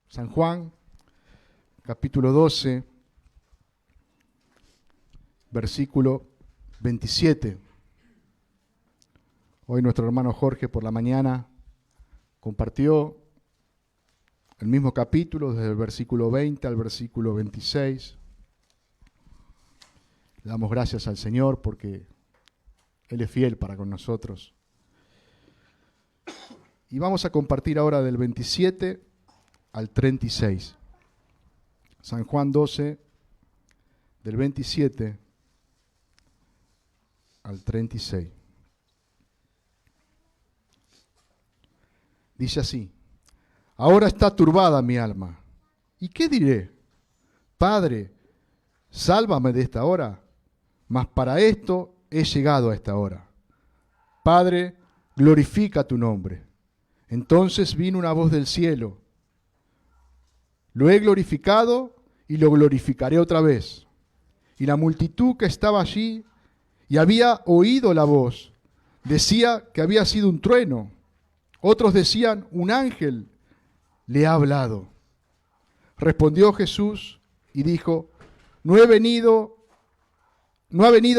San Juan, capítulo 12, versículo 27. Hoy nuestro hermano Jorge por la mañana compartió el mismo capítulo desde el versículo 20 al versículo 26. Le damos gracias al Señor porque Él es fiel para con nosotros. Y vamos a compartir ahora del 27 al 36. San Juan 12, del 27 al 36. Dice así: ahora está turbada mi alma. ¿Y qué diré? Padre, sálvame de esta hora. Mas para esto he llegado a esta hora. Padre, glorifica tu nombre. Entonces vino una voz del cielo: lo he glorificado y lo glorificaré otra vez. Y la multitud que estaba allí y había oído la voz decía que había sido un trueno. Otros decían: un ángel le ha hablado. Respondió Jesús y dijo: no ha venido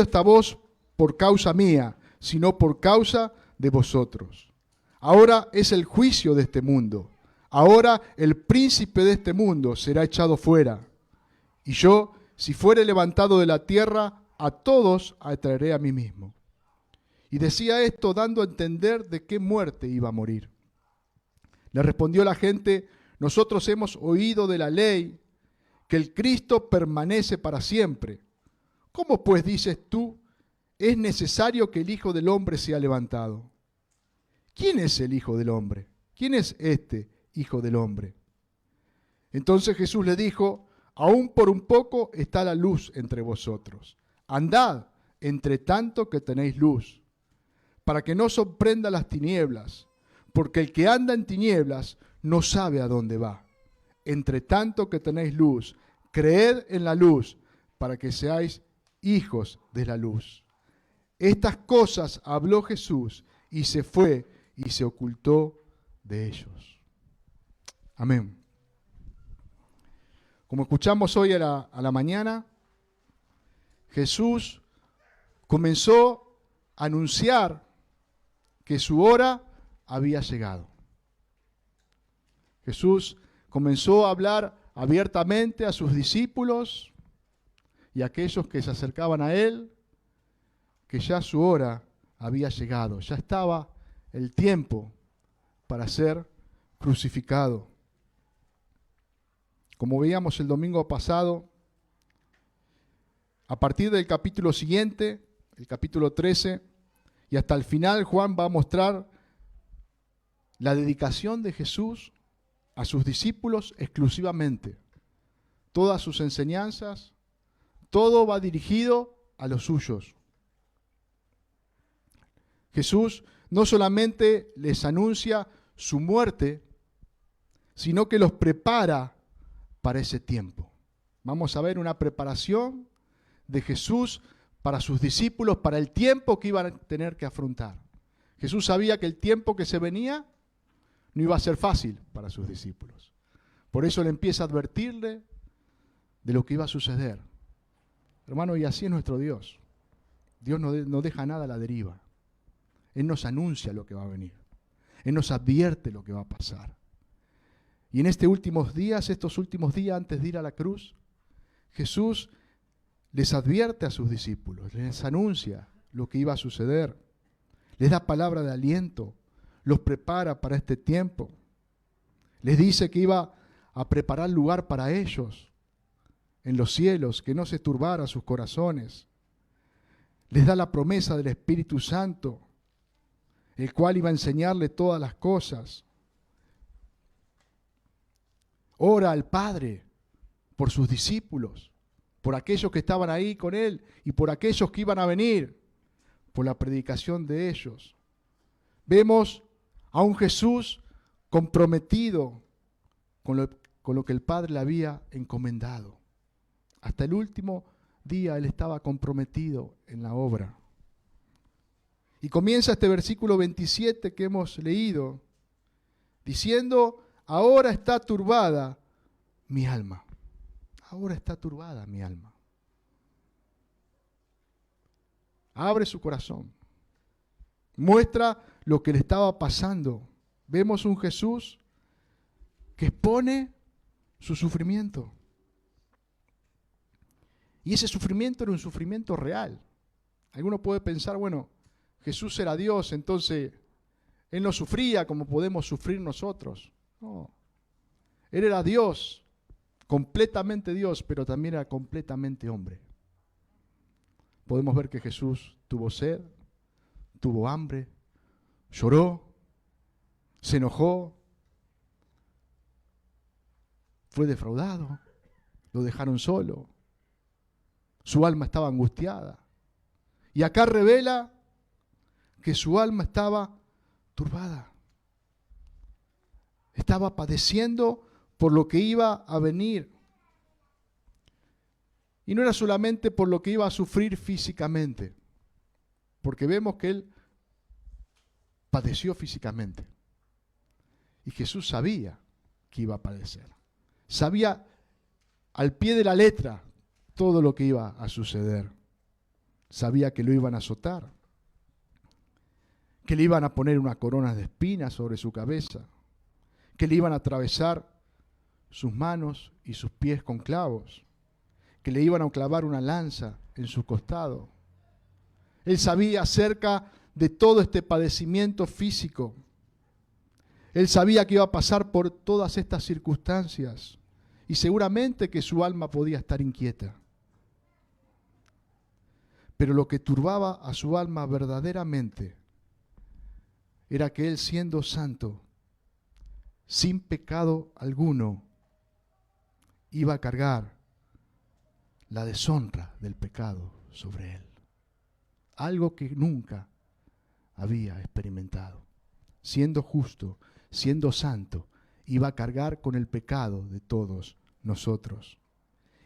esta voz por causa mía, sino por causa de vosotros. Ahora es el juicio de este mundo. Ahora el príncipe de este mundo será echado fuera. Y yo, si fuere levantado de la tierra, a todos atraeré a mí mismo. Y decía esto dando a entender de qué muerte iba a morir. Le respondió la gente: nosotros hemos oído de la ley que el Cristo permanece para siempre. ¿Cómo pues dices tú, es necesario que el Hijo del Hombre sea levantado? ¿Quién es el Hijo del Hombre? ¿Quién es este Hijo del Hombre? Entonces Jesús le dijo: aún por un poco está la luz entre vosotros. Andad entre tanto que tenéis luz, para que no sorprenda las tinieblas, porque el que anda en tinieblas no sabe a dónde va. Entre tanto que tenéis luz, creed en la luz, para que seáis hijos de la luz. Estas cosas habló Jesús y se fue y se ocultó de ellos. Amén. Como escuchamos hoy a la mañana, Jesús comenzó a anunciar que su hora había llegado. Jesús comenzó a hablar abiertamente a sus discípulos y a aquellos que se acercaban a Él, que ya su hora había llegado, ya estaba el tiempo para ser crucificado. Como veíamos el domingo pasado, a partir del capítulo siguiente, el capítulo 13, y hasta el final, Juan va a mostrar la dedicación de Jesús a sus discípulos exclusivamente. Todas sus enseñanzas, todo va dirigido a los suyos. Jesús no solamente les anuncia su muerte, sino que los prepara para ese tiempo. Vamos a ver una preparación de Jesús para sus discípulos, para el tiempo que iban a tener que afrontar. Jesús sabía que el tiempo que se venía no iba a ser fácil para sus discípulos. Por eso le empieza a advertirle de lo que iba a suceder. Hermano, y así es nuestro Dios. Dios no deja nada a la deriva. Él nos anuncia lo que va a venir. Él nos advierte lo que va a pasar. Y en estos últimos días antes de ir a la cruz, Jesús les advierte a sus discípulos, les anuncia lo que iba a suceder, les da palabra de aliento, los prepara para este tiempo, les dice que iba a preparar lugar para ellos en los cielos, que no se turbara sus corazones, les da la promesa del Espíritu Santo, el cual iba a enseñarle todas las cosas. Ora al Padre por sus discípulos, por aquellos que estaban ahí con Él y por aquellos que iban a venir, por la predicación de ellos. Vemos a un Jesús comprometido con lo que el Padre le había encomendado. Hasta el último día Él estaba comprometido en la obra. Y comienza este versículo 27 que hemos leído, diciendo, ahora está turbada mi alma. Ahora está turbada mi alma. Abre su corazón. Muestra lo que le estaba pasando. Vemos un Jesús que expone su sufrimiento. Y ese sufrimiento era un sufrimiento real. Alguno puede pensar, bueno, Jesús era Dios, entonces Él no sufría como podemos sufrir nosotros. No. Él era Dios, completamente Dios, pero también era completamente hombre. Podemos ver que Jesús tuvo sed, tuvo hambre, lloró, se enojó, fue defraudado, lo dejaron solo, su alma estaba angustiada. Y acá revela que su alma estaba turbada, estaba padeciendo por lo que iba a venir. Y no era solamente por lo que iba a sufrir físicamente, porque vemos que Él padeció físicamente. Y Jesús sabía que iba a padecer. Sabía al pie de la letra todo lo que iba a suceder. Sabía que lo iban a azotar, que le iban a poner una corona de espinas sobre su cabeza, que le iban a atravesar sus manos y sus pies con clavos, que le iban a clavar una lanza en su costado. Él sabía acerca de todo este padecimiento físico. Él sabía que iba a pasar por todas estas circunstancias y seguramente que su alma podía estar inquieta. Pero lo que turbaba a su alma verdaderamente era que Él, siendo santo, sin pecado alguno, iba a cargar la deshonra del pecado sobre Él. Algo que nunca había experimentado. Siendo justo, siendo santo, iba a cargar con el pecado de todos nosotros.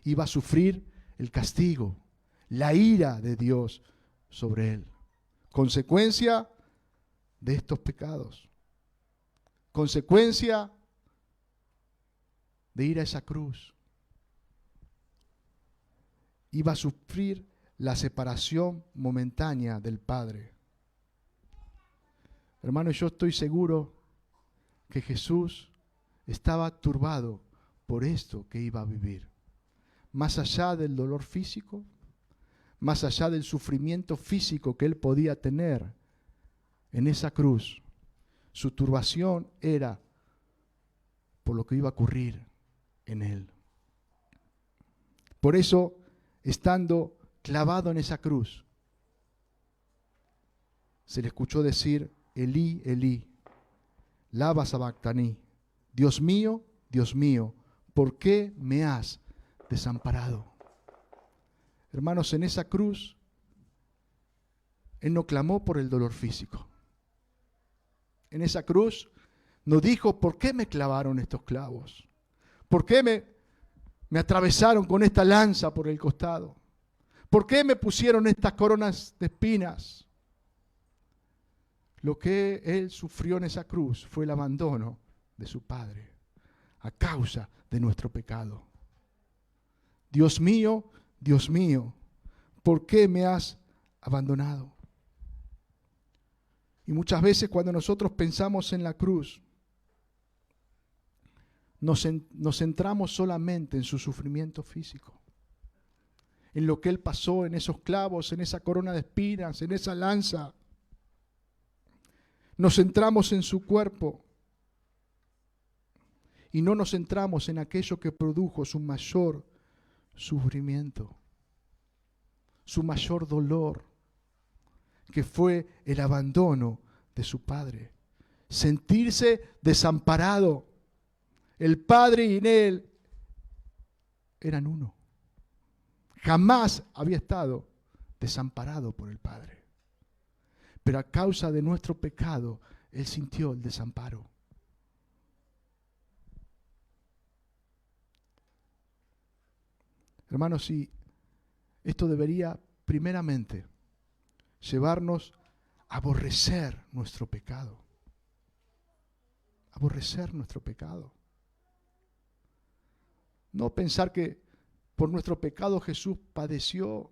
Iba a sufrir el castigo, la ira de Dios sobre Él. Consecuencia de estos pecados. Consecuencia de ir a esa cruz. Iba a sufrir la separación momentánea del Padre. Hermano, yo estoy seguro que Jesús estaba turbado por esto que iba a vivir. Más allá del dolor físico, más allá del sufrimiento físico que Él podía tener en esa cruz, su turbación era por lo que iba a ocurrir en Él. Por eso, estando clavado en esa cruz, se le escuchó decir, Elí, Elí, lama sabactani, Dios mío, ¿por qué me has desamparado? Hermanos, en esa cruz, Él no clamó por el dolor físico. En esa cruz no dijo, ¿por qué me clavaron estos clavos? ¿Por qué me atravesaron con esta lanza por el costado? ¿Por qué me pusieron estas coronas de espinas? Lo que Él sufrió en esa cruz fue el abandono de su Padre a causa de nuestro pecado. Dios mío, ¿por qué me has abandonado? Y muchas veces cuando nosotros pensamos en la cruz, nos centramos solamente en su sufrimiento físico, en lo que Él pasó, en esos clavos, en esa corona de espinas, en esa lanza. Nos centramos en su cuerpo y no nos centramos en aquello que produjo su mayor sufrimiento, su mayor dolor, que fue el abandono de su Padre. Sentirse desamparado. El Padre y en Él eran uno. Jamás había estado desamparado por el Padre. Pero a causa de nuestro pecado, Él sintió el desamparo. Hermanos, sí, esto debería primeramente llevarnos aborrecer nuestro pecado. Aborrecer nuestro pecado. No pensar que por nuestro pecado Jesús padeció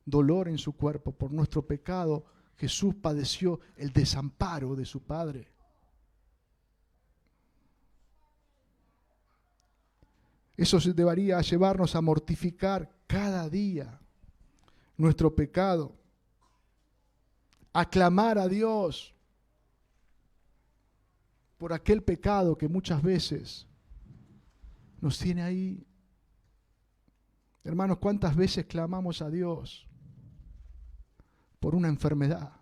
dolor en su cuerpo. Por nuestro pecado Jesús padeció el desamparo de su Padre. Eso debería llevarnos a mortificar cada día nuestro pecado, a clamar a Dios por aquel pecado que muchas veces nos tiene ahí. Hermanos, ¿cuántas veces clamamos a Dios por una enfermedad?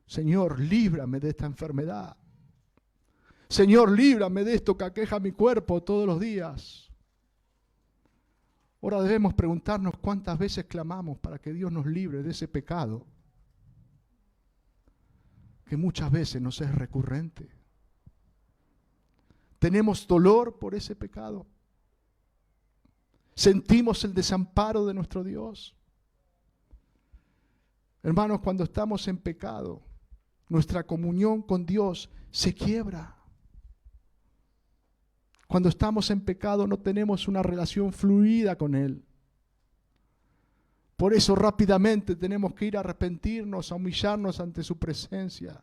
Señor, líbrame de esta enfermedad. Señor, líbrame de esto que aqueja mi cuerpo todos los días. Ahora debemos preguntarnos cuántas veces clamamos para que Dios nos libre de ese pecado, que muchas veces nos es recurrente. ¿Tenemos dolor por ese pecado? ¿Sentimos el desamparo de nuestro Dios? Hermanos, cuando estamos en pecado, nuestra comunión con Dios se quiebra. Cuando estamos en pecado no tenemos una relación fluida con Él. Por eso rápidamente tenemos que ir a arrepentirnos, a humillarnos ante su presencia,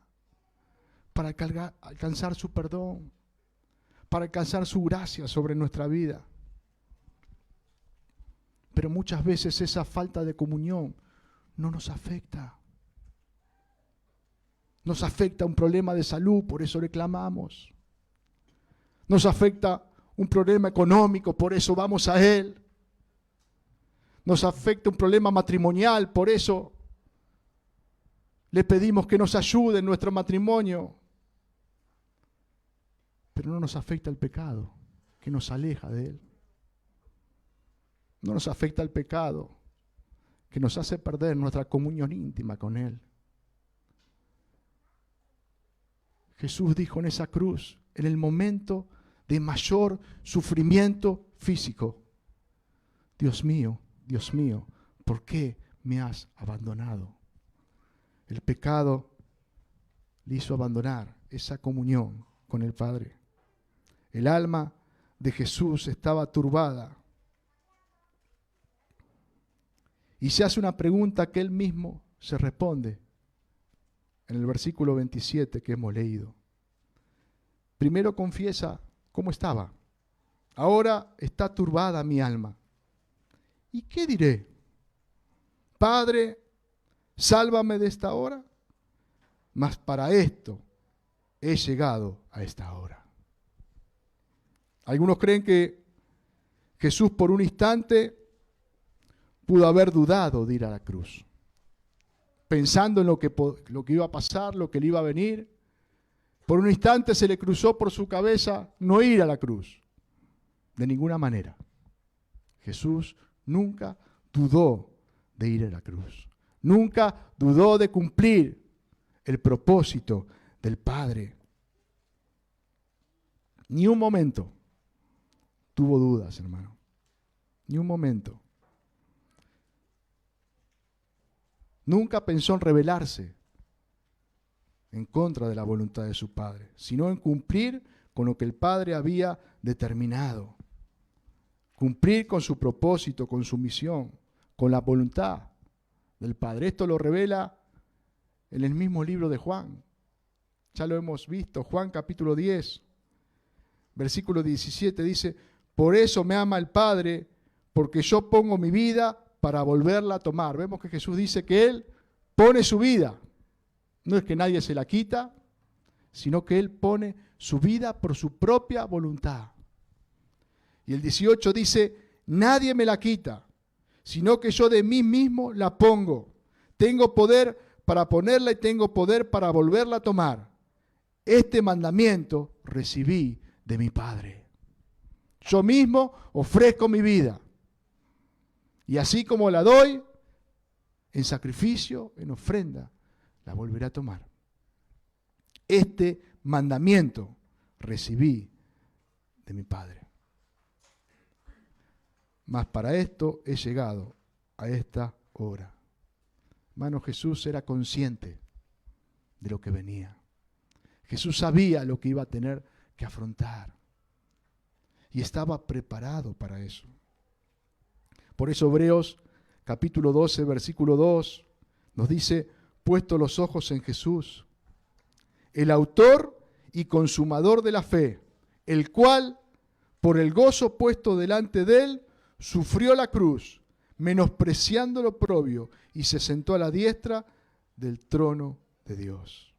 para alcanzar su perdón, para alcanzar su gracia sobre nuestra vida. Pero muchas veces esa falta de comunión no nos afecta. Nos afecta un problema de salud, por eso le clamamos. Nos afecta un problema económico, por eso vamos a Él. Nos afecta un problema matrimonial, por eso le pedimos que nos ayude en nuestro matrimonio. Pero no nos afecta el pecado, que nos aleja de Él. No nos afecta el pecado, que nos hace perder nuestra comunión íntima con Él. Jesús dijo en esa cruz, en el momento de mayor sufrimiento físico: Dios mío, ¿por qué me has abandonado? El pecado le hizo abandonar esa comunión con el Padre. El alma de Jesús estaba turbada. Y se hace una pregunta que Él mismo se responde en el versículo 27 que hemos leído. Primero confiesa cómo estaba. Ahora está turbada mi alma. ¿Y qué diré? Padre, sálvame de esta hora. Mas para esto he llegado a esta hora. Algunos creen que Jesús por un instante pudo haber dudado de ir a la cruz, pensando en lo que iba a pasar, lo que le iba a venir. Por un instante se le cruzó por su cabeza no ir a la cruz, de ninguna manera. Jesús nunca dudó de ir a la cruz, nunca dudó de cumplir el propósito del Padre. Ni un momento tuvo dudas, hermano, ni un momento. Nunca pensó en rebelarse en contra de la voluntad de su Padre, sino en cumplir con lo que el Padre había determinado. Cumplir con su propósito, con su misión, con la voluntad del Padre. Esto lo revela en el mismo libro de Juan. Ya lo hemos visto, Juan capítulo 10, versículo 17 dice: por eso me ama el Padre, porque yo pongo mi vida para volverla a tomar. Vemos que Jesús dice que Él pone su vida. No es que nadie se la quita, sino que Él pone su vida por su propia voluntad. Y el 18 dice: nadie me la quita, sino que yo de mí mismo la pongo. Tengo poder para ponerla y tengo poder para volverla a tomar. Este mandamiento recibí de mi Padre. Yo mismo ofrezco mi vida. Y así como la doy, en sacrificio, en ofrenda, la volveré a tomar. Este mandamiento recibí de mi Padre. Mas para esto he llegado a esta hora. Hermano, Jesús era consciente de lo que venía. Jesús sabía lo que iba a tener que afrontar. Y estaba preparado para eso. Por eso Hebreos capítulo 12, versículo 2, nos dice, puesto los ojos en Jesús, el autor y consumador de la fe, el cual, por el gozo puesto delante de él, sufrió la cruz, menospreciando lo oprobio, y se sentó a la diestra del trono de Dios.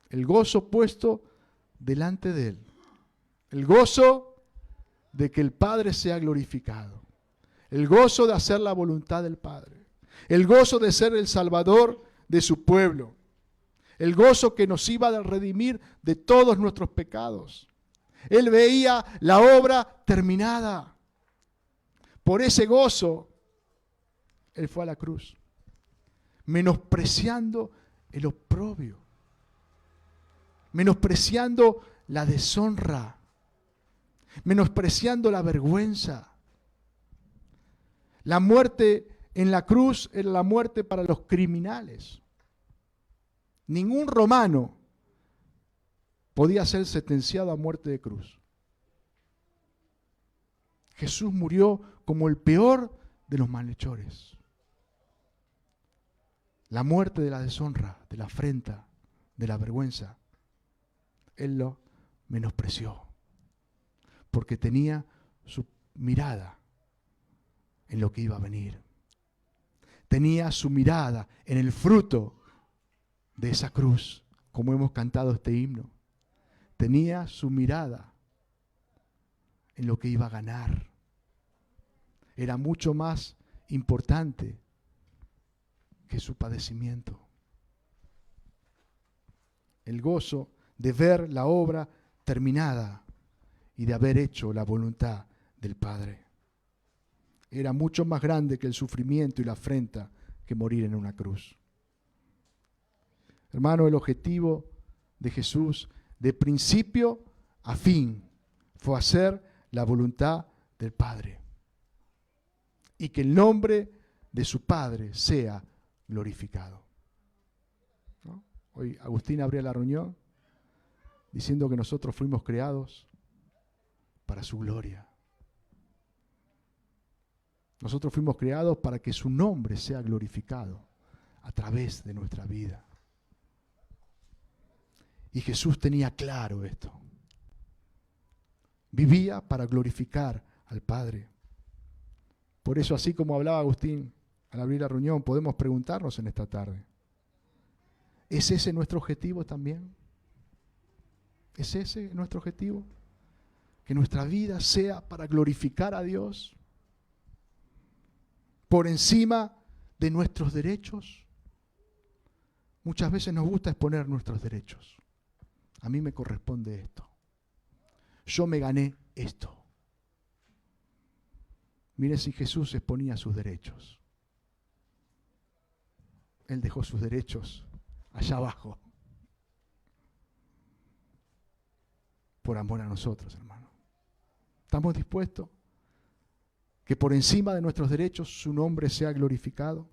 El gozo puesto delante de él. El gozo de que el Padre sea glorificado. El gozo de hacer la voluntad del Padre. El gozo de ser el Salvador de su pueblo. El gozo que nos iba a redimir de todos nuestros pecados. Él veía la obra terminada. Por ese gozo, Él fue a la cruz, menospreciando el oprobio, menospreciando la deshonra, menospreciando la vergüenza. La muerte en la cruz era la muerte para los criminales. Ningún romano podía ser sentenciado a muerte de cruz. Jesús murió como el peor de los malhechores. La muerte de la deshonra, de la afrenta, de la vergüenza. Él lo menospreció, porque tenía su mirada en lo que iba a venir. Tenía su mirada en el fruto de esa cruz, como hemos cantado este himno. Tenía su mirada en lo que iba a ganar. Era mucho más importante que su padecimiento. El gozo de ver la obra terminada y de haber hecho la voluntad del Padre. Era mucho más grande que el sufrimiento y la afrenta que morir en una cruz. Hermano, el objetivo de Jesús de principio a fin fue hacer la voluntad del Padre y que el nombre de su Padre sea glorificado. ¿No? Hoy Agustín abría la reunión diciendo que nosotros fuimos creados para su gloria. Nosotros fuimos creados para que su nombre sea glorificado a través de nuestra vida. Y Jesús tenía claro esto. Vivía para glorificar al Padre. Por eso, así como hablaba Agustín al abrir la reunión, podemos preguntarnos en esta tarde, ¿es ese nuestro objetivo también? ¿Es ese nuestro objetivo? Que nuestra vida sea para glorificar a Dios por encima de nuestros derechos. Muchas veces nos gusta exponer nuestros derechos. A mí me corresponde esto. Yo me gané esto. Mire si Jesús exponía sus derechos. Él dejó sus derechos allá abajo. Por amor a nosotros, hermano. ¿Estamos dispuestos? Que por encima de nuestros derechos su nombre sea glorificado.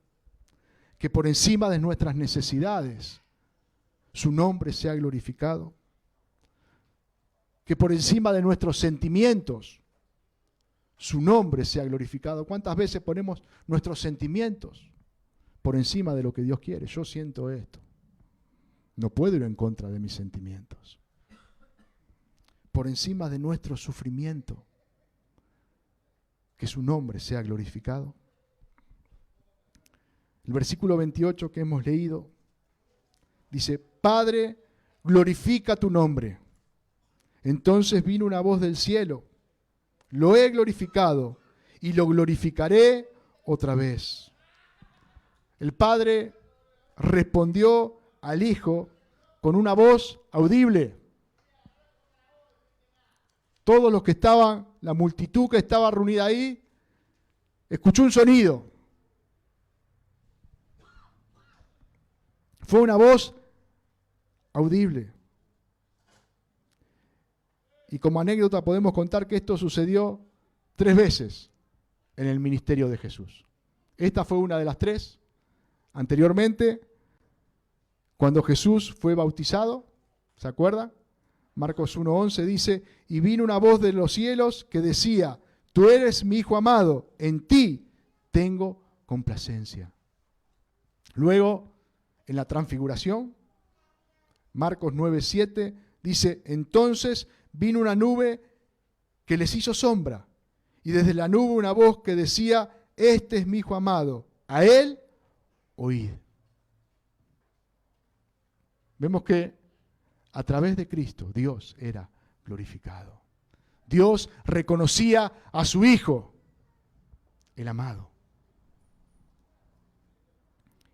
Que por encima de nuestras necesidades su nombre sea glorificado. Que por encima de nuestros sentimientos su nombre sea glorificado. ¿Cuántas veces ponemos nuestros sentimientos por encima de lo que Dios quiere? Yo siento esto. No puedo ir en contra de mis sentimientos. Por encima de nuestro sufrimiento, que su nombre sea glorificado. El versículo 28 que hemos leído dice, Padre, glorifica tu nombre. Entonces vino una voz del cielo, lo he glorificado y lo glorificaré otra vez. El Padre respondió al Hijo con una voz audible. Todos los que estaban, la multitud que estaba reunida ahí, escuchó un sonido. Fue una voz audible. Y como anécdota podemos contar que esto sucedió 3 veces en el ministerio de Jesús. Esta fue una de las 3. anteriormente, cuando Jesús fue bautizado, ¿se acuerdan? Marcos 1:11 dice, y vino una voz de los cielos que decía, tú eres mi Hijo amado, en ti tengo complacencia. Luego, en la transfiguración, Marcos 9:7 dice, entonces vino una nube que les hizo sombra, y desde la nube una voz que decía, este es mi Hijo amado, a él oíd. Vemos que a través de Cristo Dios era glorificado. Dios reconocía a su Hijo, el amado.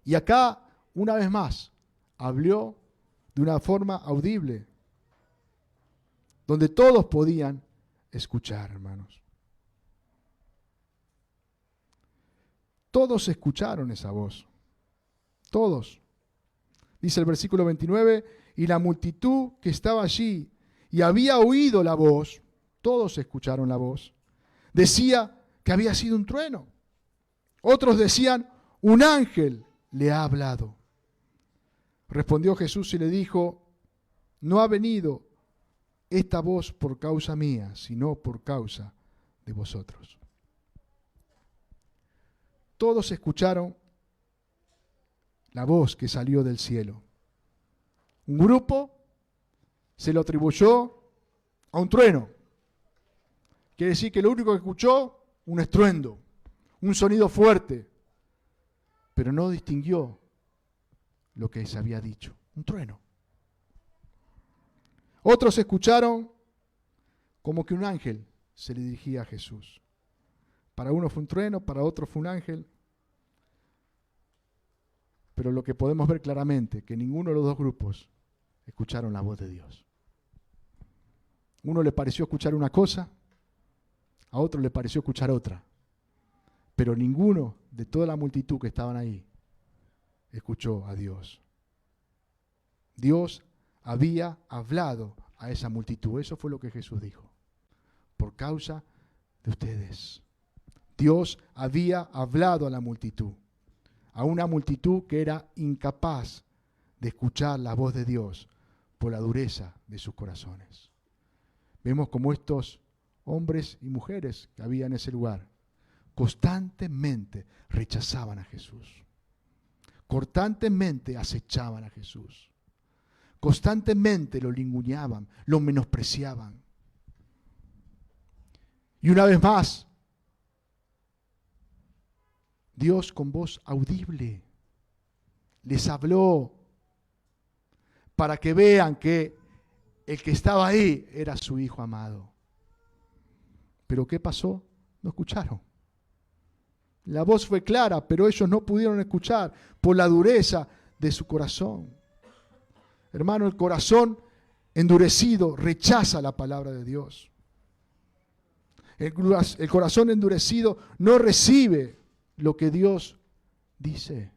Y acá, una vez más, habló de una forma audible, donde todos podían escuchar, hermanos. Todos escucharon esa voz. Todos. Dice el versículo 29, y la multitud que estaba allí y había oído la voz, todos escucharon la voz, decía que había sido un trueno. Otros decían, un ángel le ha hablado. Respondió Jesús y le dijo, no ha venido esta voz por causa mía, sino por causa de vosotros. Todos escucharon la voz que salió del cielo. Un grupo se lo atribuyó a un trueno. Quiere decir que lo único que escuchó, un estruendo, un sonido fuerte, pero no distinguió lo que se había dicho, un trueno. Otros escucharon como que un ángel se le dirigía a Jesús. Para uno fue un trueno, para otro fue un ángel. Pero lo que podemos ver claramente, que ninguno de los dos grupos escucharon la voz de Dios. Uno le pareció escuchar una cosa, a otro le pareció escuchar otra. Pero ninguno de toda la multitud que estaban ahí escuchó a Dios. Dios había hablado a esa multitud. Eso fue lo que Jesús dijo. Por causa de ustedes. Dios había hablado a la multitud. A una multitud que era incapaz de escuchar la voz de Dios por la dureza de sus corazones. Vemos como estos hombres y mujeres que había en ese lugar constantemente rechazaban a Jesús. Constantemente acechaban a Jesús. Constantemente lo ninguneaban, lo menospreciaban. Y una vez más, Dios con voz audible les habló para que vean que el que estaba ahí era su Hijo amado. Pero ¿qué pasó? No escucharon. La voz fue clara, pero ellos no pudieron escuchar por la dureza de su corazón. Hermano, el corazón endurecido rechaza la palabra de Dios. El corazón endurecido no recibe lo que Dios dice.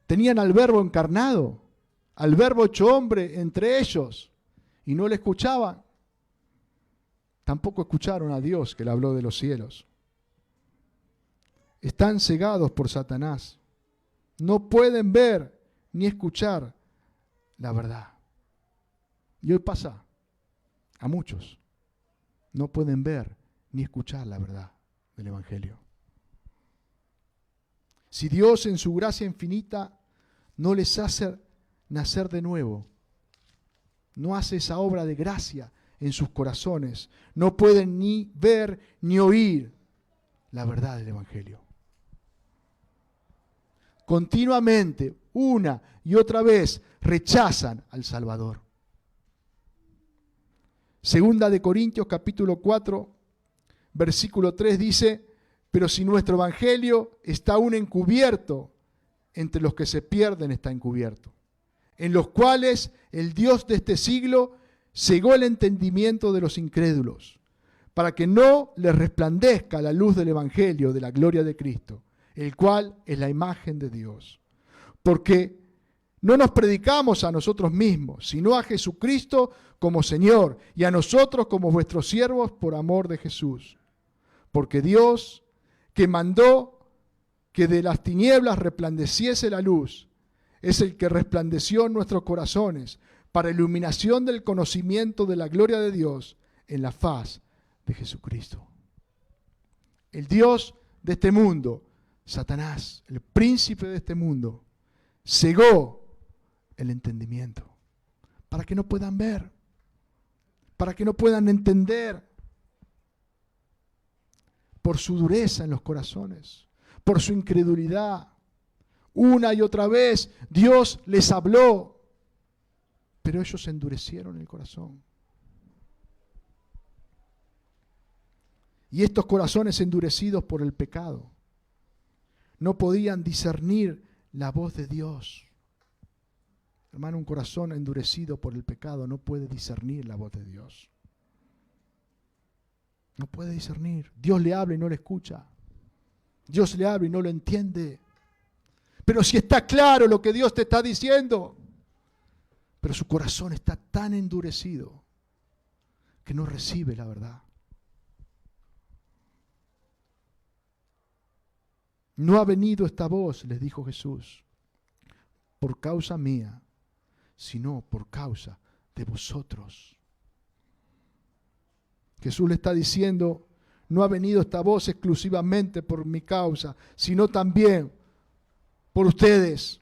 Tenían al Verbo encarnado, al Verbo hecho hombre entre ellos, y no le escuchaban. Tampoco escucharon a Dios que le habló de los cielos. Están cegados por Satanás. No pueden ver ni escuchar la verdad. Y hoy pasa a muchos. No pueden ver ni escuchar la verdad del Evangelio. Si Dios en su gracia infinita no les hace nacer de nuevo, no hace esa obra de gracia en sus corazones, no pueden ni ver ni oír la verdad del Evangelio. Continuamente, una y otra vez, rechazan al Salvador. Segunda de Corintios capítulo 4, versículo 3 dice, pero si nuestro evangelio está aún encubierto, entre los que se pierden está encubierto, en los cuales el Dios de este siglo cegó el entendimiento de los incrédulos, para que no les resplandezca la luz del evangelio de la gloria de Cristo, el cual es la imagen de Dios. Porque no nos predicamos a nosotros mismos, sino a Jesucristo como Señor, y a nosotros como vuestros siervos por amor de Jesús. Porque Dios, que mandó que de las tinieblas resplandeciese la luz, es el que resplandeció en nuestros corazones para iluminación del conocimiento de la gloria de Dios en la faz de Jesucristo. El Dios de este mundo, Satanás, el príncipe de este mundo, cegó el entendimiento para que no puedan ver, para que no puedan entender, por su dureza en los corazones, por su incredulidad. Una y otra vez Dios les habló, pero ellos endurecieron el corazón. Y estos corazones endurecidos por el pecado no podían discernir la voz de Dios. Hermano, un corazón endurecido por el pecado no puede discernir la voz de Dios. No puede discernir. Dios le habla y no le escucha. Dios le habla y no lo entiende. Pero si está claro lo que Dios te está diciendo, pero su corazón está tan endurecido que no recibe la verdad. No ha venido esta voz, les dijo Jesús, por causa mía, sino por causa de vosotros. Jesús le está diciendo, no ha venido esta voz exclusivamente por mi causa, sino también por ustedes.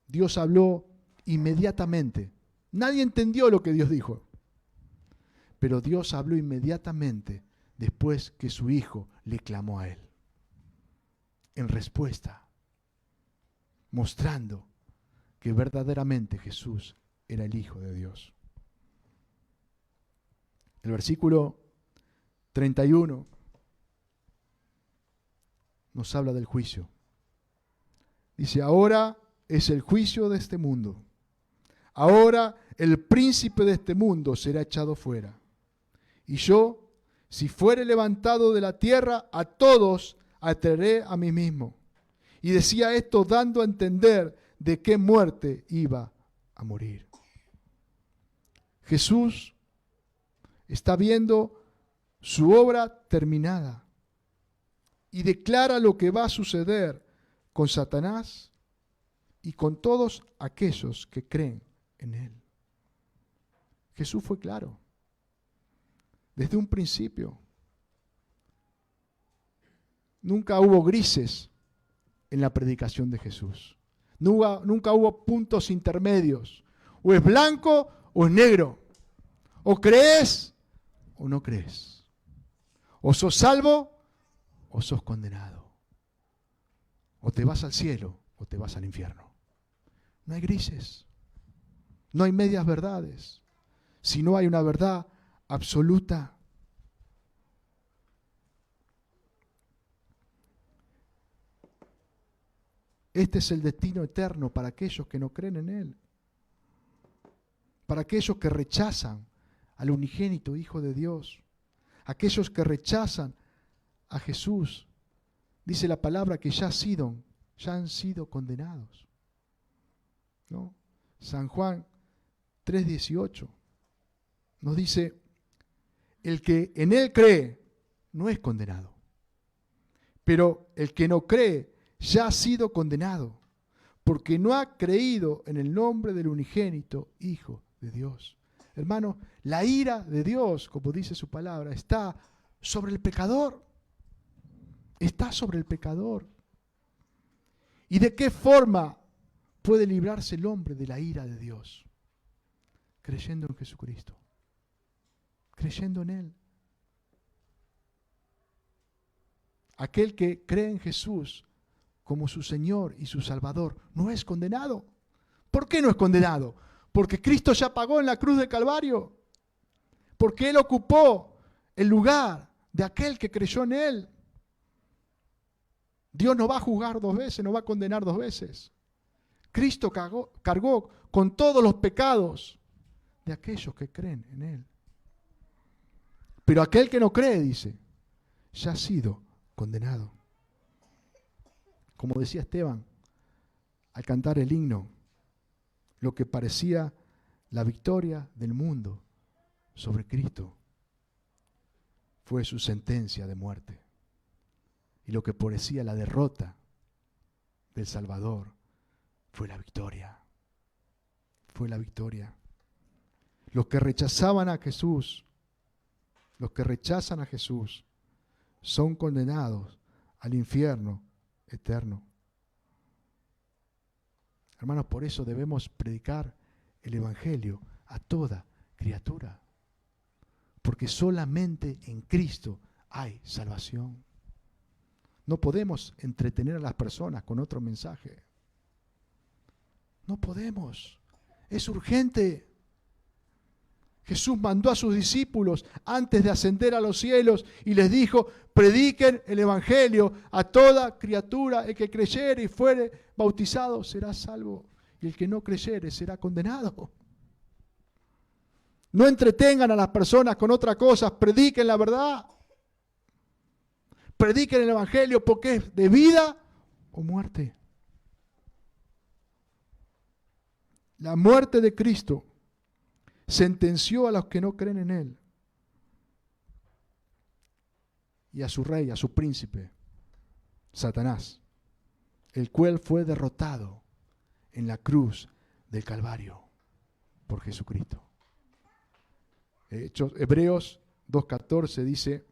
Dios habló inmediatamente. Nadie entendió lo que Dios dijo, pero Dios habló inmediatamente después que su Hijo le clamó a Él. En respuesta, mostrando que verdaderamente Jesús era el Hijo de Dios. El versículo 31 nos habla del juicio. Dice, ahora es el juicio de este mundo. Ahora el príncipe de este mundo será echado fuera. Y yo, si fuere levantado de la tierra, a todos atraeré a mí mismo. Y decía esto dando a entender de qué muerte iba a morir. Jesús está viendo su obra terminada y declara lo que va a suceder con Satanás y con todos aquellos que creen en él. Jesús fue claro desde un principio. Nunca hubo grises en la predicación de Jesús. Nunca hubo puntos intermedios. O es blanco o es negro. O crees o no crees. O sos salvo o sos condenado. O te vas al cielo o te vas al infierno. No hay grises. No hay medias verdades. Sino hay una verdad absoluta. Este es el destino eterno para aquellos que no creen en Él. Para aquellos que rechazan al unigénito Hijo de Dios. Aquellos que rechazan a Jesús. Dice la palabra que ya han sido condenados. ¿No? San Juan 3:18 nos dice, el que en Él cree no es condenado. Pero el que no cree ya ha sido condenado, porque no ha creído en el nombre del unigénito Hijo de Dios. Hermano, la ira de Dios, como dice su palabra, está sobre el pecador. Está sobre el pecador. ¿Y de qué forma puede librarse el hombre de la ira de Dios? Creyendo en Jesucristo. Creyendo en Él. Aquel que cree en Jesús como su Señor y su Salvador no es condenado. ¿Por qué no es condenado? Porque Cristo ya pagó en la cruz del Calvario. Porque Él ocupó el lugar de aquel que creyó en Él. Dios no va a juzgar dos veces, no va a condenar dos veces. Cristo cargó con todos los pecados de aquellos que creen en Él. Pero aquel que no cree, dice, ya ha sido condenado. Como decía Esteban, al cantar el himno, lo que parecía la victoria del mundo sobre Cristo fue su sentencia de muerte. Y lo que parecía la derrota del Salvador fue la victoria. Fue la victoria. Los que rechazaban a Jesús, los que rechazan a Jesús, son condenados al infierno eterno. Hermanos, por eso debemos predicar el Evangelio a toda criatura. Porque solamente en Cristo hay salvación. No podemos entretener a las personas con otro mensaje. No podemos. Es urgente. Jesús mandó a sus discípulos antes de ascender a los cielos y les dijo: prediquen el Evangelio a toda criatura. El que creyere y fuere bautizado será salvo, y el que no creyere será condenado. No entretengan a las personas con otras cosas, prediquen la verdad. Prediquen el Evangelio, porque es de vida o muerte. La muerte de Cristo sentenció a los que no creen en Él y a su rey, a su príncipe, Satanás, el cual fue derrotado en la cruz del Calvario por Jesucristo. Hebreos 2:14 dice: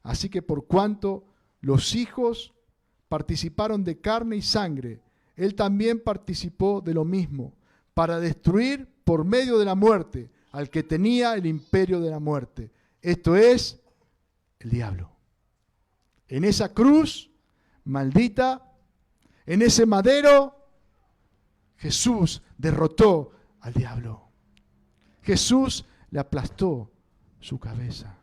así que por cuanto los hijos participaron de carne y sangre, Él también participó de lo mismo, para destruir por medio de la muerte al que tenía el imperio de la muerte. Esto es el diablo. En esa cruz maldita, en ese madero, Jesús derrotó al diablo. Jesús le aplastó su cabeza.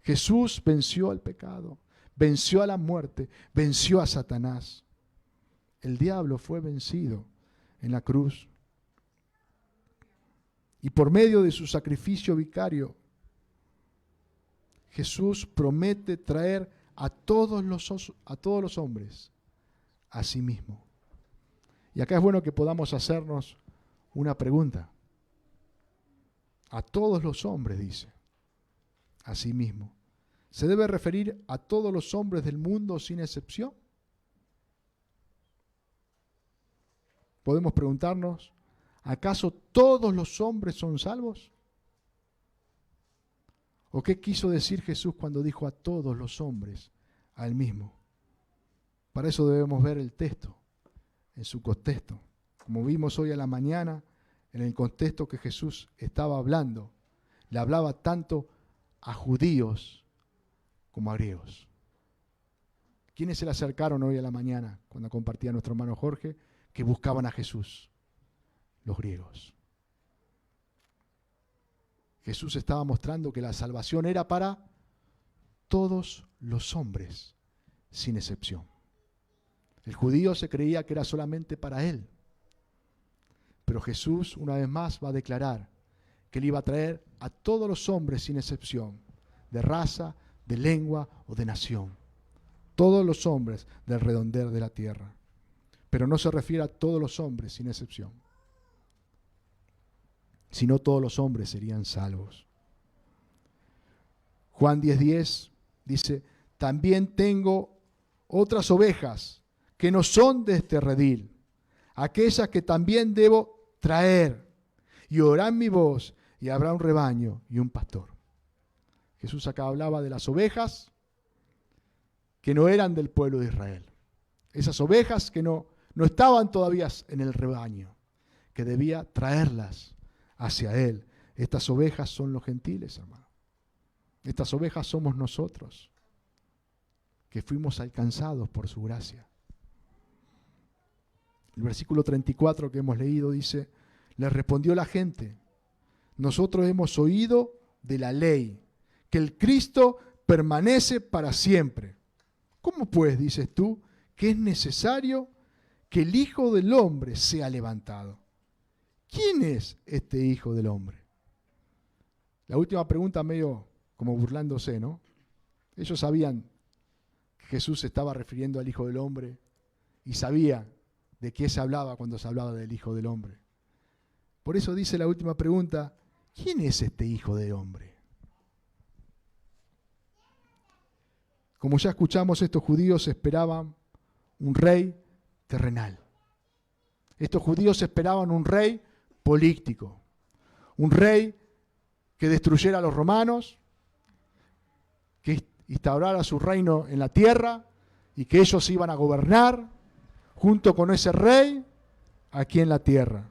Jesús venció al pecado, venció a la muerte, venció a Satanás. El diablo fue vencido en la cruz. Y por medio de su sacrificio vicario, Jesús promete traer a todos los hombres a sí mismo. Y acá es bueno que podamos hacernos una pregunta. A todos los hombres, dice, a sí mismo. ¿Se debe referir a todos los hombres del mundo sin excepción? Podemos preguntarnos: ¿acaso todos los hombres son salvos? ¿O qué quiso decir Jesús cuando dijo a todos los hombres, a Él mismo? Para eso debemos ver el texto en su contexto. Como vimos hoy a la mañana, en el contexto que Jesús estaba hablando, le hablaba tanto a judíos como a griegos. ¿Quiénes se le acercaron hoy a la mañana cuando compartía nuestro hermano Jorge que buscaban a Jesús? Los griegos. Jesús estaba mostrando que la salvación era para todos los hombres, sin excepción. El judío se creía que era solamente para él. Pero Jesús, una vez más, va a declarar que Él iba a traer a todos los hombres, sin excepción, de raza, de lengua o de nación. Todos los hombres del redondel de la tierra. Pero no se refiere a todos los hombres, sin excepción. Sino todos los hombres serían salvos. Juan 10:10 dice: también tengo otras ovejas que no son de este redil, aquellas que también debo traer, y oirán mi voz, y habrá un rebaño y un pastor. Jesús acá hablaba de las ovejas que no eran del pueblo de Israel. Esas ovejas que no estaban todavía en el rebaño, que debía traerlas hacia Él. Estas ovejas son los gentiles, hermano. Estas ovejas somos nosotros, que fuimos alcanzados por su gracia. El versículo 34 que hemos leído dice: le respondió la gente: nosotros hemos oído de la ley, que el Cristo permanece para siempre. ¿Cómo pues dices tú que es necesario que el Hijo del Hombre sea levantado? ¿Quién es este Hijo del Hombre? La última pregunta medio como burlándose, ¿no? Ellos sabían que Jesús se estaba refiriendo al Hijo del Hombre y sabía de qué se hablaba cuando se hablaba del Hijo del Hombre. Por eso dice la última pregunta: ¿quién es este hijo del hombre? Como ya escuchamos, estos judíos esperaban un rey terrenal. Estos judíos esperaban un rey político, un rey que destruyera a los romanos, que instaurara su reino en la tierra y que ellos iban a gobernar junto con ese rey aquí en la tierra.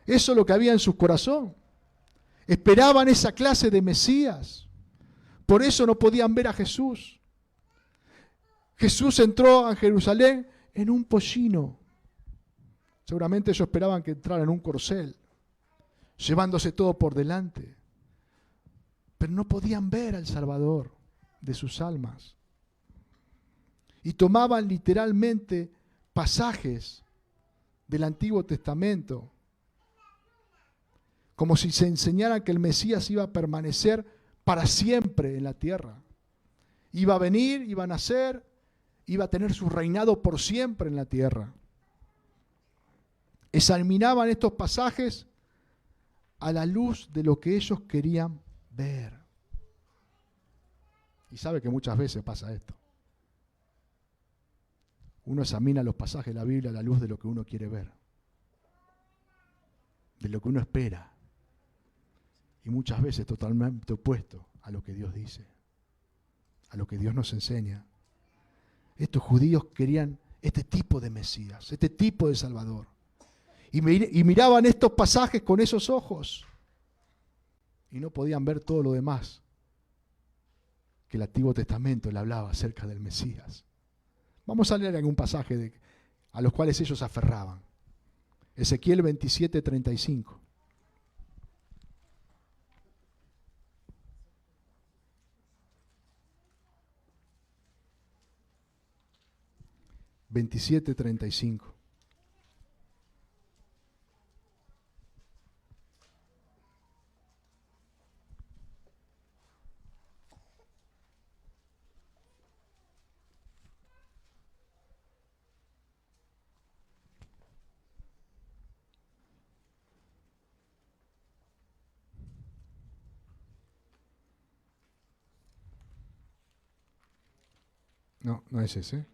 Eso es lo que había en su corazón. Esperaban esa clase de Mesías. Por eso no podían ver a Jesús. Jesús entró a Jerusalén en un pollino. Seguramente ellos esperaban que entrara en un corcel, llevándose todo por delante. Pero no podían ver al Salvador de sus almas. Y tomaban literalmente pasajes del Antiguo Testamento, como si se enseñara que el Mesías iba a permanecer para siempre en la tierra. Iba a venir, iba a nacer, iba a tener su reinado por siempre en la tierra. Examinaban estos pasajes a la luz de lo que ellos querían ver. Y sabe que muchas veces pasa esto. Uno examina los pasajes de la Biblia a la luz de lo que uno quiere ver, de lo que uno espera. Y muchas veces totalmente opuesto a lo que Dios dice, a lo que Dios nos enseña. Estos judíos querían este tipo de Mesías, este tipo de Salvador. Y miraban estos pasajes con esos ojos y no podían ver todo lo demás que el Antiguo Testamento le hablaba acerca del Mesías. Vamos a leer algún pasaje a los cuales ellos se aferraban. Ezequiel 27:35. (27:35). No, no es ese.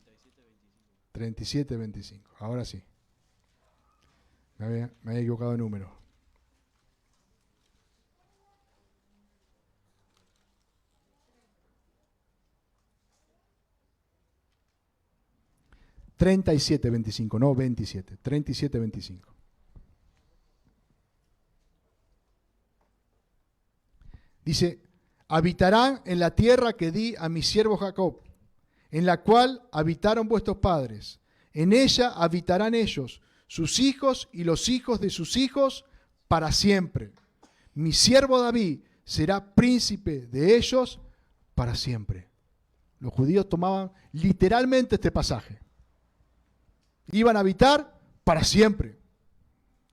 37:25. Ahora sí. Me había equivocado de número. (37:25), no 27. 37:25. Dice: habitarán en la tierra que di a mi siervo Jacob, en la cual habitaron vuestros padres. En ella habitarán ellos, sus hijos y los hijos de sus hijos para siempre. Mi siervo David será príncipe de ellos para siempre. Los judíos tomaban literalmente este pasaje. Iban a habitar para siempre.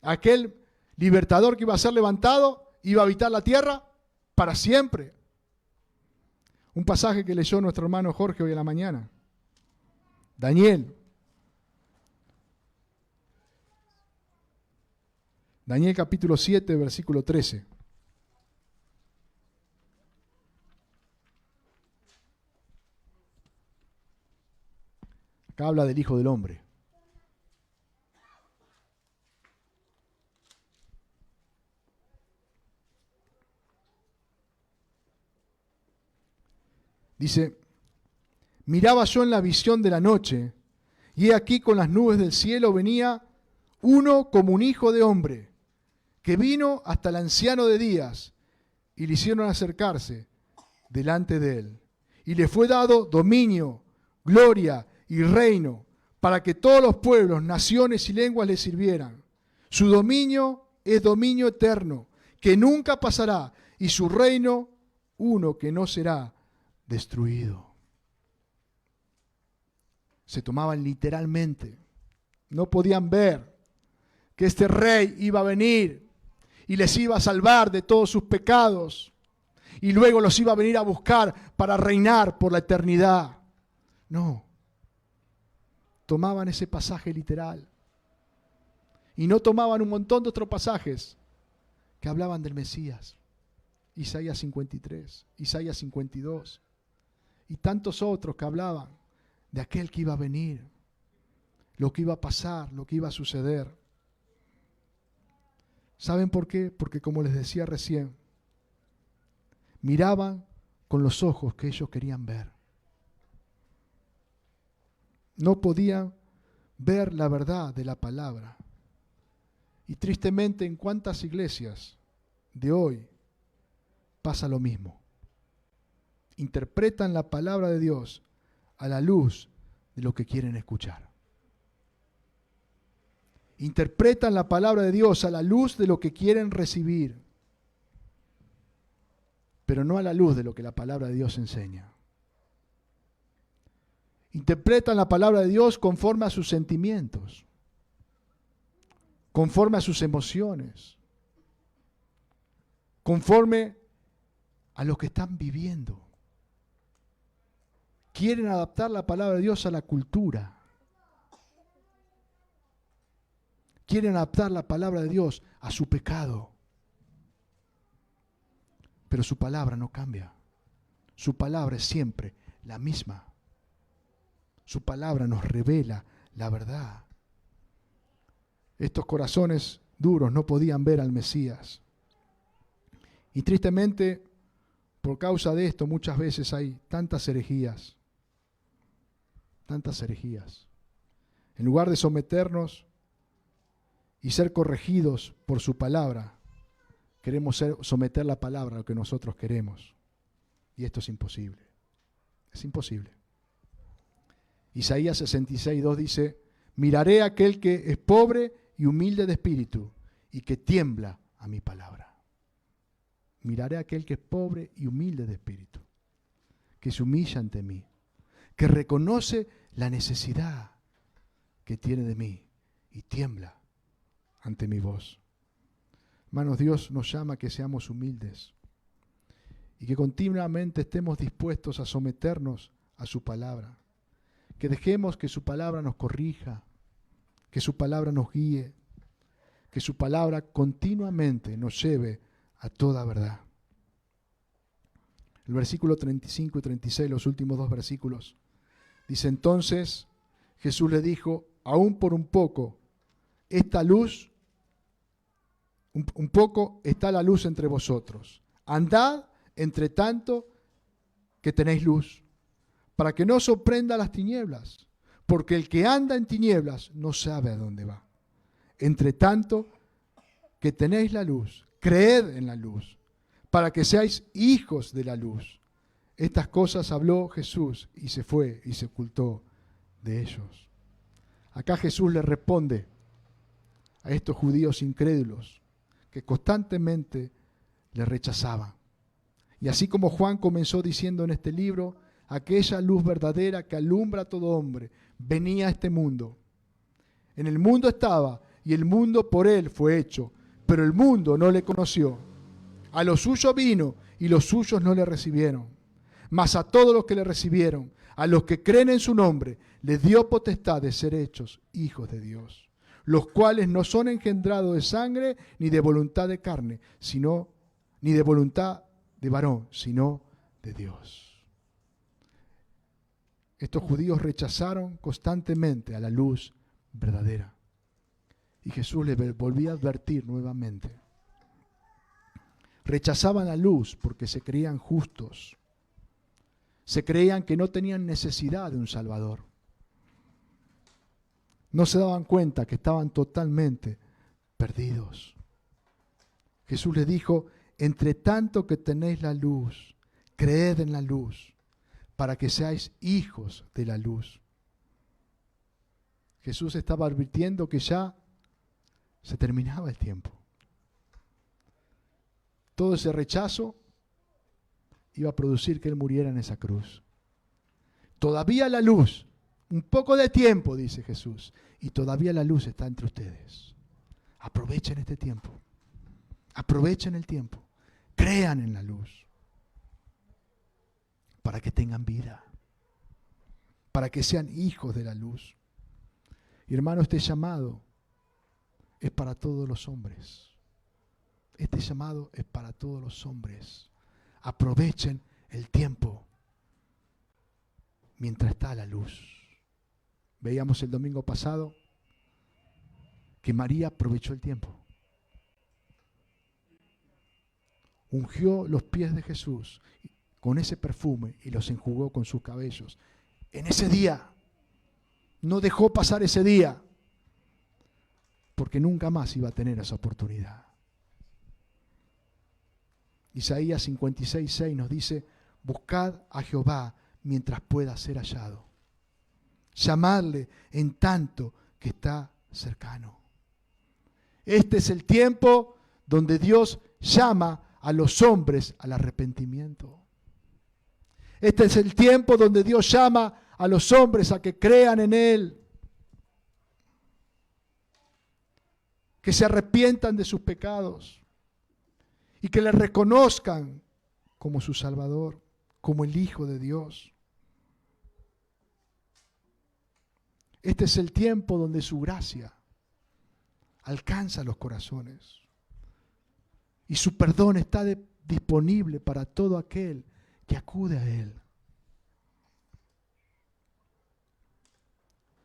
Aquel libertador que iba a ser levantado iba a habitar la tierra para siempre. Un pasaje que leyó nuestro hermano Jorge hoy en la mañana. Daniel. Daniel capítulo 7, versículo 13. Acá habla del Hijo del Hombre. Dice: miraba yo en la visión de la noche, y he aquí con las nubes del cielo venía uno como un hijo de hombre, que vino hasta el anciano de días, y le hicieron acercarse delante de él. Y le fue dado dominio, gloria y reino, para que todos los pueblos, naciones y lenguas le sirvieran. Su dominio es dominio eterno, que nunca pasará, y su reino uno que no será destruido. Se tomaban literalmente. No podían ver que este rey iba a venir y les iba a salvar de todos sus pecados y luego los iba a venir a buscar para reinar por la eternidad. No. Tomaban ese pasaje literal y no tomaban un montón de otros pasajes que hablaban del Mesías. Isaías 53, Isaías 52 y tantos otros que hablaban de aquel que iba a venir, lo que iba a pasar, lo que iba a suceder. ¿Saben por qué? Porque como les decía recién, miraban con los ojos que ellos querían ver. No podían ver la verdad de la palabra. Y tristemente en cuántas iglesias de hoy pasa lo mismo. Interpretan la palabra de Dios a la luz de lo que quieren escuchar. Interpretan la palabra de Dios a la luz de lo que quieren recibir, pero no a la luz de lo que la palabra de Dios enseña. Interpretan la palabra de Dios conforme a sus sentimientos, conforme a sus emociones, conforme a lo que están viviendo. Quieren adaptar la palabra de Dios a la cultura. Quieren adaptar la palabra de Dios a su pecado. Pero su palabra no cambia. Su palabra es siempre la misma. Su palabra nos revela la verdad. Estos corazones duros no podían ver al Mesías. Y tristemente, por causa de esto, muchas veces hay tantas herejías. Tantas herejías. En lugar de someternos y ser corregidos por su palabra, queremos someter la palabra a lo que nosotros queremos. Y esto es imposible. Es imposible. Isaías 66:2 dice: miraré a aquel que es pobre y humilde de espíritu y que tiembla a mi palabra. Miraré a aquel que es pobre y humilde de espíritu, que se humilla ante mí, que reconoce la necesidad que tiene de mí y tiembla ante mi voz. Hermanos, Dios nos llama a que seamos humildes y que continuamente estemos dispuestos a someternos a su palabra, que dejemos que su palabra nos corrija, que su palabra nos guíe, que su palabra continuamente nos lleve a toda verdad. El versículo 35 y 36, los últimos dos versículos, dice: entonces Jesús le dijo: aún por un poco, esta luz, un poco está la luz entre vosotros. Andad entre tanto que tenéis luz, para que no os sorprenda las tinieblas, porque el que anda en tinieblas no sabe a dónde va. Entre tanto que tenéis la luz, creed en la luz, para que seáis hijos de la luz. Estas cosas habló Jesús y se fue y se ocultó de ellos. Acá Jesús le responde a estos judíos incrédulos que constantemente le rechazaban. Y así como Juan comenzó diciendo en este libro, aquella luz verdadera que alumbra a todo hombre venía a este mundo. En el mundo estaba y el mundo por él fue hecho, pero el mundo no le conoció. A los suyos vino y los suyos no le recibieron. Mas a todos los que le recibieron, a los que creen en su nombre, les dio potestad de ser hechos hijos de Dios, los cuales no son engendrados de sangre ni de voluntad de carne, ni de voluntad de varón, sino de Dios. Estos judíos rechazaron constantemente a la luz verdadera. Y Jesús les volvía a advertir nuevamente. Rechazaban la luz porque se creían justos. Se creían que no tenían necesidad de un Salvador. No se daban cuenta que estaban totalmente perdidos. Jesús les dijo: entre tanto que tenéis la luz, creed en la luz, para que seáis hijos de la luz. Jesús estaba advirtiendo que ya se terminaba el tiempo. Todo ese rechazo iba a producir que Él muriera en esa cruz. Todavía la luz, un poco de tiempo, dice Jesús, y todavía la luz está entre ustedes. Aprovechen este tiempo. Aprovechen el tiempo. Crean en la luz. Para que tengan vida. Para que sean hijos de la luz. Y hermano, este llamado es para todos los hombres. Este llamado es para todos los hombres. Aprovechen el tiempo mientras está la luz. Veíamos el domingo pasado que María aprovechó el tiempo. Ungió los pies de Jesús con ese perfume y los enjugó con sus cabellos. En ese día, no dejó pasar ese día, porque nunca más iba a tener esa oportunidad. Isaías 56:6 nos dice: buscad a Jehová mientras pueda ser hallado. Llamadle en tanto que está cercano. Este es el tiempo donde Dios llama a los hombres al arrepentimiento. Este es el tiempo donde Dios llama a los hombres a que crean en Él, que se arrepientan de sus pecados y que le reconozcan como su Salvador, como el Hijo de Dios. Este es el tiempo donde su gracia alcanza los corazones y su perdón está disponible para todo aquel que acude a Él.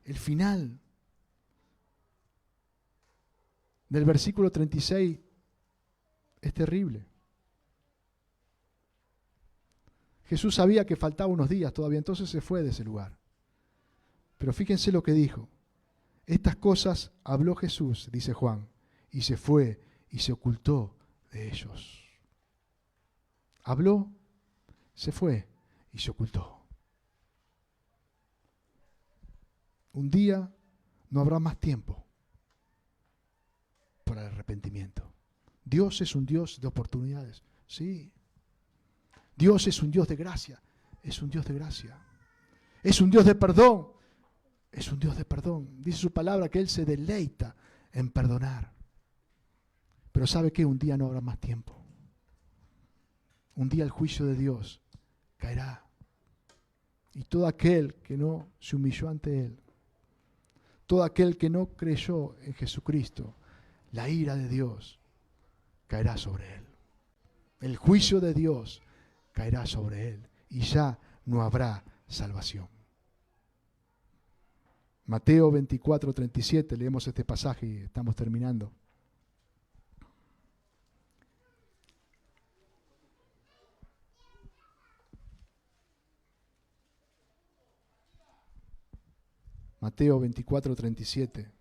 El final del versículo 36 es terrible. Jesús sabía que faltaba unos días todavía, entonces se fue de ese lugar. Pero fíjense lo que dijo. Estas cosas habló Jesús, dice Juan, y se fue y se ocultó de ellos. Habló, se fue y se ocultó. Un día no habrá más tiempo para el arrepentimiento. Dios es un Dios de oportunidades, sí. Dios es un Dios de gracia, es un Dios de gracia. Es un Dios de perdón, es un Dios de perdón. Dice su palabra que Él se deleita en perdonar. Pero ¿sabe qué? Un día no habrá más tiempo. Un día el juicio de Dios caerá. Y todo aquel que no se humilló ante Él, todo aquel que no creyó en Jesucristo, la ira de Dios caerá sobre él. El juicio de Dios caerá sobre él y ya no habrá salvación. Mateo 24:37, leemos este pasaje y estamos terminando. Mateo 24:37.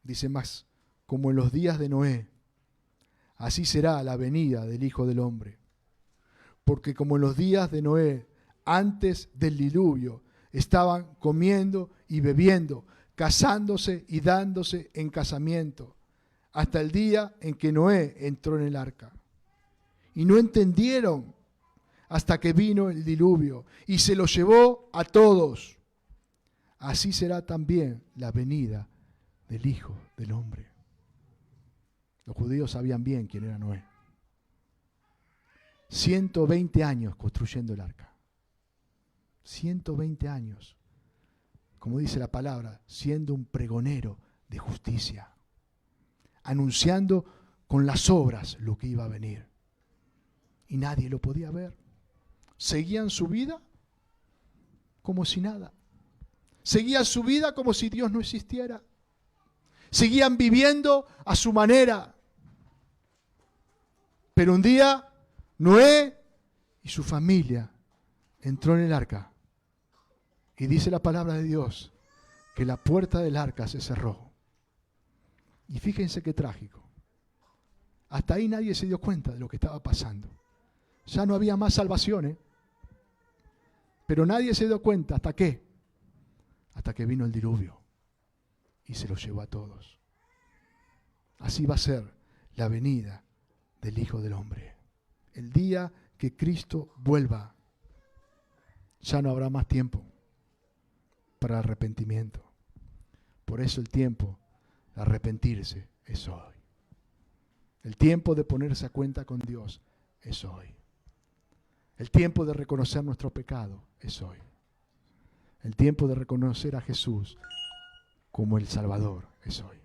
Dice más, como en los días de Noé, así será la venida del Hijo del Hombre. Porque como en los días de Noé, antes del diluvio, estaban comiendo y bebiendo, casándose y dándose en casamiento, hasta el día en que Noé entró en el arca. Y no entendieron hasta que vino el diluvio y se los llevó a todos. Así será también la venida del Hijo del Hombre. Los judíos sabían bien quién era Noé. 120 años construyendo el arca. 120 años, como dice la palabra, siendo un pregonero de justicia, anunciando con las obras lo que iba a venir. Y nadie lo podía ver. Seguían su vida como si nada. Seguían su vida como si Dios no existiera. Seguían viviendo a su manera. Pero un día Noé y su familia entró en el arca. Y dice la palabra de Dios que la puerta del arca se cerró. Y fíjense qué trágico. Hasta ahí nadie se dio cuenta de lo que estaba pasando. Ya no había más salvación, pero nadie se dio cuenta. ¿Hasta qué? Hasta que vino el diluvio y se los llevó a todos. Así va a ser la venida del Hijo del Hombre. El día que Cristo vuelva, ya no habrá más tiempo para arrepentimiento. Por eso el tiempo de arrepentirse es hoy. El tiempo de ponerse a cuenta con Dios es hoy. El tiempo de reconocer nuestro pecado es hoy. El tiempo de reconocer a Jesús como el Salvador es hoy.